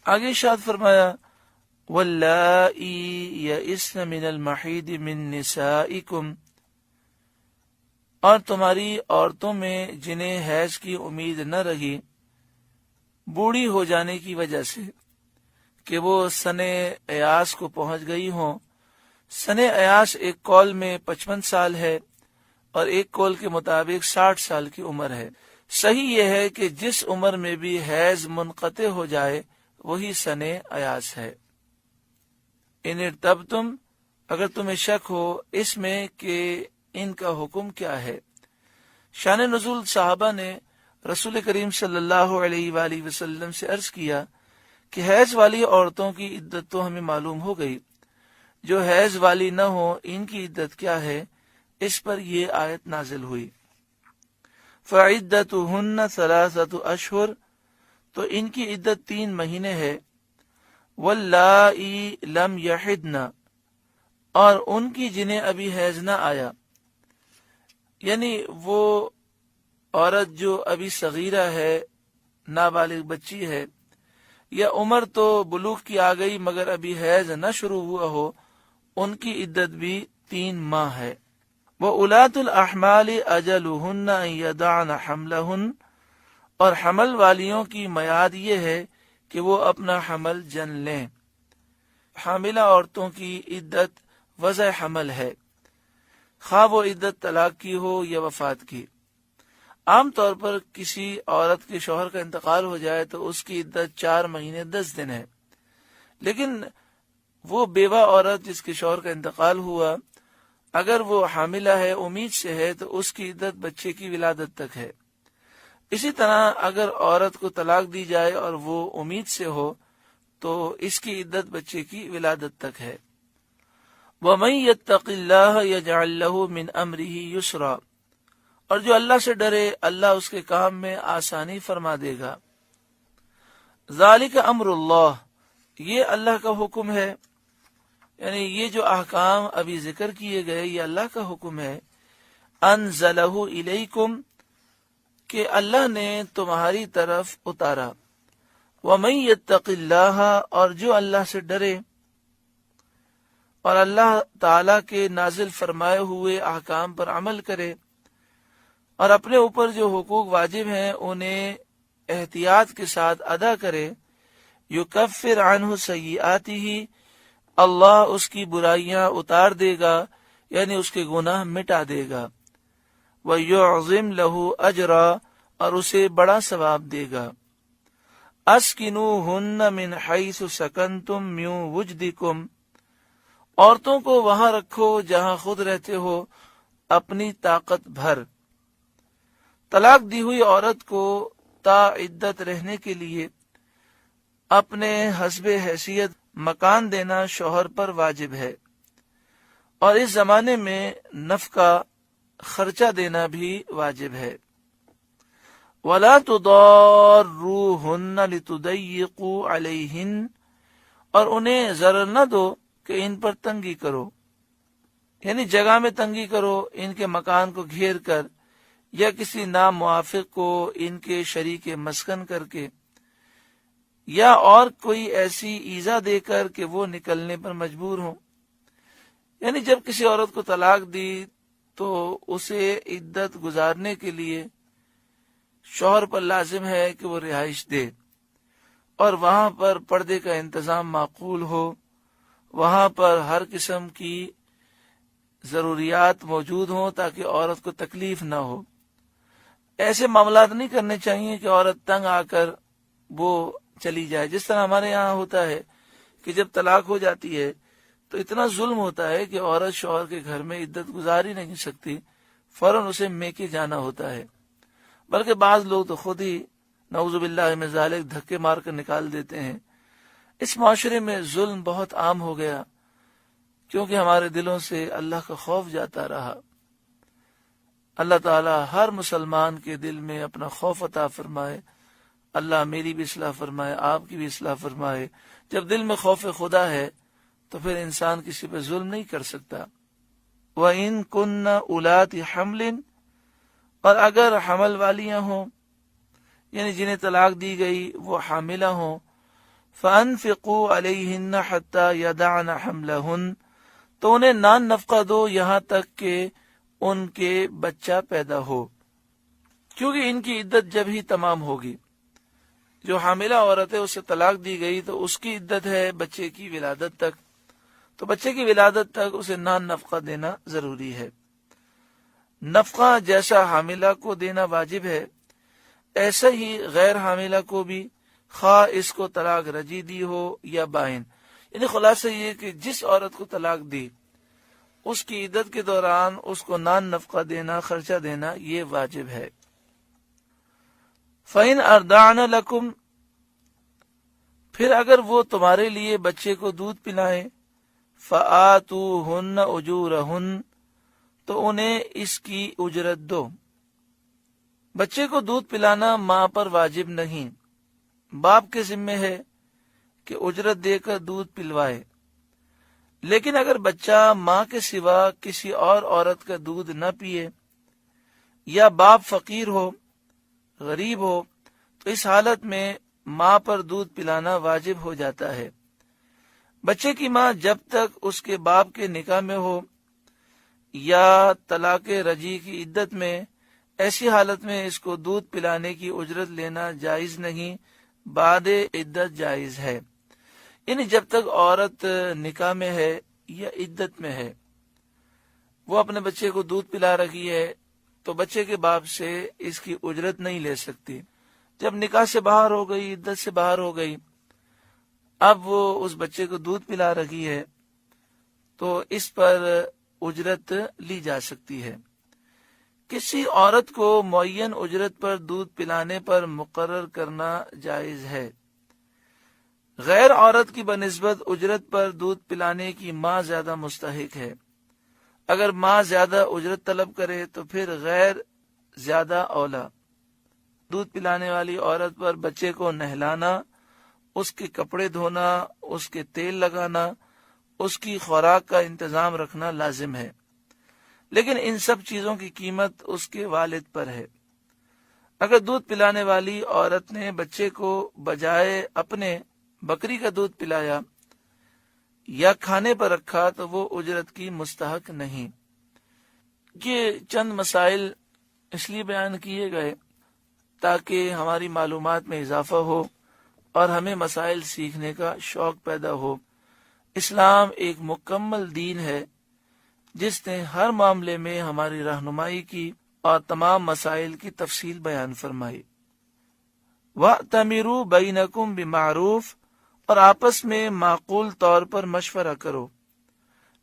آگے ارشاد فرمایا واللائی یئسن من المحید من نسائکم، اور تمہاری عورتوں میں جنہیں حیض کی امید نہ رہی بوڑھی ہو جانے کی وجہ سے کہ وہ سن ایاس کو پہنچ گئی ہوں۔ سن ایاس ایک قول میں 55 سال ہے اور ایک قول کے مطابق 60 سال کی عمر ہے۔ صحیح یہ ہے کہ جس عمر میں بھی حیض منقطع ہو جائے وہی سن ایاس ہے۔ ان ارتبتم، اگر تمہیں شک ہو اس میں کہ ان کا حکم کیا ہے۔ شان نزول صحابہ نے رسول کریم صلی اللہ علیہ وآلہ وسلم سے عرض کیا کہ حیض والی عورتوں کی عدت تو ہمیں معلوم ہو گئی، جو حیض والی نہ ہو ان کی عدت کیا ہے؟ اس پر یہ آیت نازل ہوئی فعدتہن 3 اشہر، تو ان کی عدت 3 مہینے ہے۔ واللائی لم یحدن، اور ان کی جنہیں ابھی حیض نہ آیا، یعنی وہ عورت جو ابھی صغیرہ ہے، نابالغ بچی ہے، یا عمر تو بلوغ کی آ گئی مگر ابھی حیض نہ شروع ہوا ہو، ان کی عدت بھی 3 ماہ ہے۔ وَأُولَاتُ الْأَحْمَالِ أَجَلُهُنَّ أَن يَضَعْنَ حَمْلَهُنَّ، اور حمل والیوں کی میعاد یہ ہے کہ وہ اپنا حمل جن لیں۔ حاملہ عورتوں کی عدت وضع حمل ہے، خواہ وہ عدت طلاق کی ہو یا وفات کی۔ عام طور پر کسی عورت کے شوہر کا انتقال ہو جائے تو اس کی عدت 4 مہینے 10 دن ہے، لیکن وہ بیوہ عورت جس کے شوہر کا انتقال ہوا، اگر وہ حاملہ ہے، امید سے ہے، تو اس کی عدت بچے کی ولادت تک ہے۔ اسی طرح اگر عورت کو طلاق دی جائے اور وہ امید سے ہو تو اس کی عدت بچے کی ولادت تک ہے۔ وَمَن يَتَّقِ اللَّهَ يَجْعَل لَّهُ مِنْ أَمْرِهِ يُسْرًا، اور جو اللہ سے ڈرے اللہ اس کے کام میں آسانی فرما دے گا۔ ذَلِكَ أَمْرُ اللَّهِ، یہ اللہ کا حکم ہے، یعنی یہ جو احکام ابھی ذکر کیے گئے یہ اللہ کا حکم ہے۔ أَنزَلَهُ إِلَيْكُمْ، کہ اللہ نے تمہاری طرف اتارا۔ وَمَن يَتَّقِ اللَّهَ، اور جو اللہ سے ڈرے اور اللہ تعالی کے نازل فرمائے ہوئے احکام پر عمل کرے اور اپنے اوپر جو حقوق واجب ہیں انہیں احتیاط کے ساتھ ادا کرے، یکفر عنہ سیئاتہ، اللہ اس کی برائیاں اتار دے گا، یعنی اس کے گناہ مٹا دے گا۔ وَيُعْظِمْ لَهُ أَجْرًا، اور اسے بڑا ثواب دے گا۔ أَسْكِنُوهُنَّ مِنْ حَيْثُ سَكَنْتُمْ مِنْ وُجْدِكُمْ، عورتوں کو وہاں رکھو جہاں خود رہتے ہو اپنی طاقت بھر۔ طلاق دی ہوئی عورت کو تا عدت رہنے کے لیے اپنے حسب حیثیت مکان دینا شوہر پر واجب ہے، اور اس زمانے میں نفقہ خرچہ دینا بھی واجب ہے۔ وَلَا تُضَارُّوهُنَّ لِتُضَيِّقُوا عَلَيْهِنَّ، اور انہیں ضرر نہ دو کہ ان پر تنگی کرو، یعنی جگہ میں تنگی کرو، ان کے مکان کو گھیر کر یا کسی نام موافق کو ان کے شریک مسکن کر کے، یا اور کوئی ایسی ایذا دے کر کہ وہ نکلنے پر مجبور ہوں۔ یعنی جب کسی عورت کو طلاق دی تو اسے عدت گزارنے کے لیے شوہر پر لازم ہے کہ وہ رہائش دے، اور وہاں پر پردے کا انتظام معقول ہو، وہاں پر ہر قسم کی ضروریات موجود ہوں تاکہ عورت کو تکلیف نہ ہو۔ ایسے معاملات نہیں کرنے چاہیے کہ عورت تنگ آ کر وہ چلی جائے، جس طرح ہمارے یہاں ہوتا ہے کہ جب طلاق ہو جاتی ہے تو اتنا ظلم ہوتا ہے کہ عورت شوہر کے گھر میں عدت گزار ہی نہیں سکتی، فوراً اسے میکے جانا ہوتا ہے، بلکہ بعض لوگ تو خود ہی نعوذ باللہ من ذالک دھکے مار کر نکال دیتے ہیں۔ اس معاشرے میں ظلم بہت عام ہو گیا کیونکہ ہمارے دلوں سے اللہ کا خوف جاتا رہا۔ اللہ تعالی ہر مسلمان کے دل میں اپنا خوف عطا فرمائے، اللہ میری بھی اصلاح فرمائے، آپ کی بھی اصلاح فرمائے۔ جب دل میں خوف خدا ہے تو پھر انسان کسی پہ ظلم نہیں کر سکتا۔ وَإِن كُنَّ أُولَاتِ حَمْلٍ، اور اگر حمل والیاں ہوں، یعنی جنہیں طلاق دی گئی وہ حاملہ ہوں، فَأَنفِقُوا عَلَيْهِنَّ حَتَّى يَدَعْنَ حَمْلَهُنَّ، تو انہیں نان نفقہ دو یہاں تک کہ ان کے بچہ پیدا ہو، کیونکہ ان کی عدت جب ہی تمام ہوگی۔ جو حاملہ عورت ہے اسے طلاق دی گئی تو اس کی عدت ہے بچے کی ولادت تک، تو بچے کی ولادت تک اسے نان نفقہ دینا ضروری ہے۔ نفقہ جیسا حاملہ کو دینا واجب ہے، ایسا ہی غیر حاملہ کو بھی، خواہ اس کو طلاق رجی دی ہو یا بائن۔ یعنی خلاصہ یہ کہ جس عورت کو طلاق دی اس کی عدت کے دوران اس کو نان نفقہ دینا، خرچہ دینا، یہ واجب ہے۔ فَإِنْ أَرْضَعْنَ لَكُمْ، پھر اگر وہ تمہارے لیے بچے کو دودھ پلائیں، فَآتُوهُنَّ أُجُورَهُنَّ، تو انہیں اس کی اجرت دو۔ بچے کو دودھ پلانا ماں پر واجب نہیں، باپ کے ذمہ ہے کہ اجرت دے کر دودھ پلوائے، لیکن اگر بچہ ماں کے سوا کسی اور عورت کا دودھ نہ پیے یا باپ فقیر ہو، غریب ہو، تو اس حالت میں ماں پر دودھ پلانا واجب ہو جاتا ہے۔ بچے کی ماں جب تک اس کے باپ کے نکاح میں ہو یا طلاق رجعی کی عدت میں، ایسی حالت میں اس کو دودھ پلانے کی اجرت لینا جائز نہیں، بعد عدت جائز ہے۔ یعنی جب تک عورت نکاح میں ہے یا عدت میں ہے، وہ اپنے بچے کو دودھ پلا رہی ہے تو بچے کے باپ سے اس کی اجرت نہیں لے سکتی۔ جب نکاح سے باہر ہو گئی، عدت سے باہر ہو گئی، اب وہ اس بچے کو دودھ پلا رہی ہے تو اس پر اجرت لی جا سکتی ہے۔ کسی عورت کو معین اجرت پر دودھ پلانے پر مقرر کرنا جائز ہے۔ غیر عورت کی بنسبت اجرت پر دودھ پلانے کی ماں زیادہ مستحق ہے۔ اگر ماں زیادہ اجرت طلب کرے تو پھر غیر زیادہ اولا۔ دودھ پلانے والی عورت پر بچے کو نہلانا، اس کے کپڑے دھونا، اس کے تیل لگانا، اس کی خوراک کا انتظام رکھنا لازم ہے، لیکن ان سب چیزوں کی قیمت اس کے والد پر ہے۔ اگر دودھ پلانے والی عورت نے بچے کو بجائے اپنے بکری کا دودھ پلایا یا کھانے پر رکھا تو وہ اجرت کی مستحق نہیں۔ یہ چند مسائل اس لیے بیان کیے گئے تاکہ ہماری معلومات میں اضافہ ہو اور ہمیں مسائل سیکھنے کا شوق پیدا ہو۔ اسلام ایک مکمل دین ہے جس نے ہر معاملے میں ہماری رہنمائی کی اور تمام مسائل کی تفصیل بیان فرمائی۔ وَأْتَمِرُوا بَيْنَكُمْ بِمَعْرُوفٍ، اور آپس میں معقول طور پر مشورہ کرو،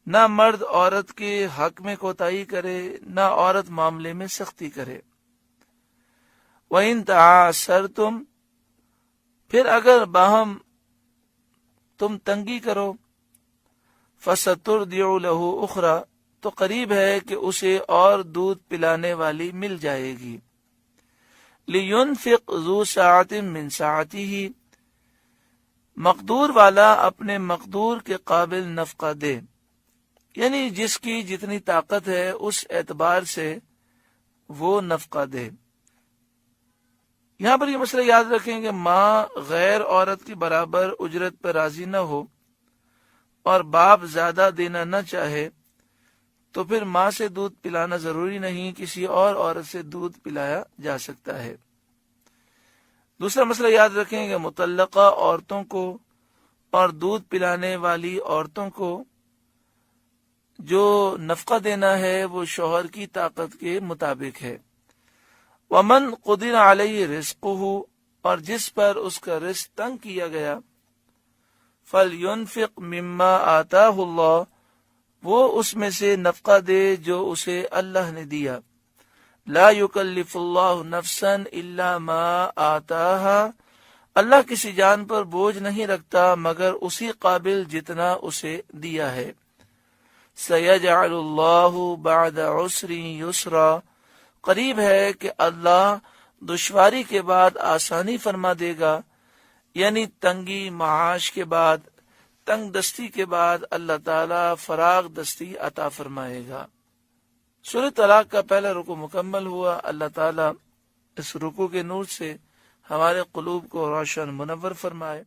نہ مرد عورت کے حق میں کوتاہی کرے، نہ عورت معاملے میں سختی کرے۔ وَإِن تَعَاسَرْتُمْ، پھر اگر باہم تم تنگی کرو، فَسَتُرْضِعُ لَهُ أُخْرَى، تو قریب ہے کہ اسے اور دودھ پلانے والی مل جائے گی۔ لِيُنْفِقْ ذُو سَعَةٍ مِّن سَعَتِهِ، مقدور والا اپنے مقدور کے قابل نفقہ دے، یعنی جس کی جتنی طاقت ہے اس اعتبار سے وہ نفقہ دے۔ یہاں پر یہ مسئلہ یاد رکھیں کہ ماں غیر عورت کی برابر اجرت پر راضی نہ ہو اور باپ زیادہ دینا نہ چاہے تو پھر ماں سے دودھ پلانا ضروری نہیں، کسی اور عورت سے دودھ پلایا جا سکتا ہے۔ دوسرا مسئلہ یاد رکھیں کہ مطلقہ عورتوں کو اور دودھ پلانے والی عورتوں کو جو نفقہ دینا ہے وہ شوہر کی طاقت کے مطابق ہے۔ وَمَنْ قُدِرَ عَلَيْهِ رِزْقُهُ، اور جس پر اس کا رزق تنگ کیا گیا، فَلْيُنْفِقْ مِمَّا آتَاهُ اللَّهُ، وہ اس میں سے نفقہ دے جو اسے اللہ نے دیا۔ لا يكلف اللہ نفسا الا ما آتاها، اللہ کسی جان پر بوجھ نہیں رکھتا مگر اسی قابل جتنا اسے دیا ہے۔ سيجعل اللہ بعد عسر یسرا، قریب ہے کہ اللہ دشواری کے بعد آسانی فرما دے گا، یعنی تنگی معاش کے بعد، تنگ دستی کے بعد اللہ تعالی فراغ دستی عطا فرمائے گا۔ سورۃ طلاق کا پہلا رکوع مکمل ہوا۔ اللہ تعالیٰ اس رکوع کے نور سے ہمارے قلوب کو روشن منور فرمائے۔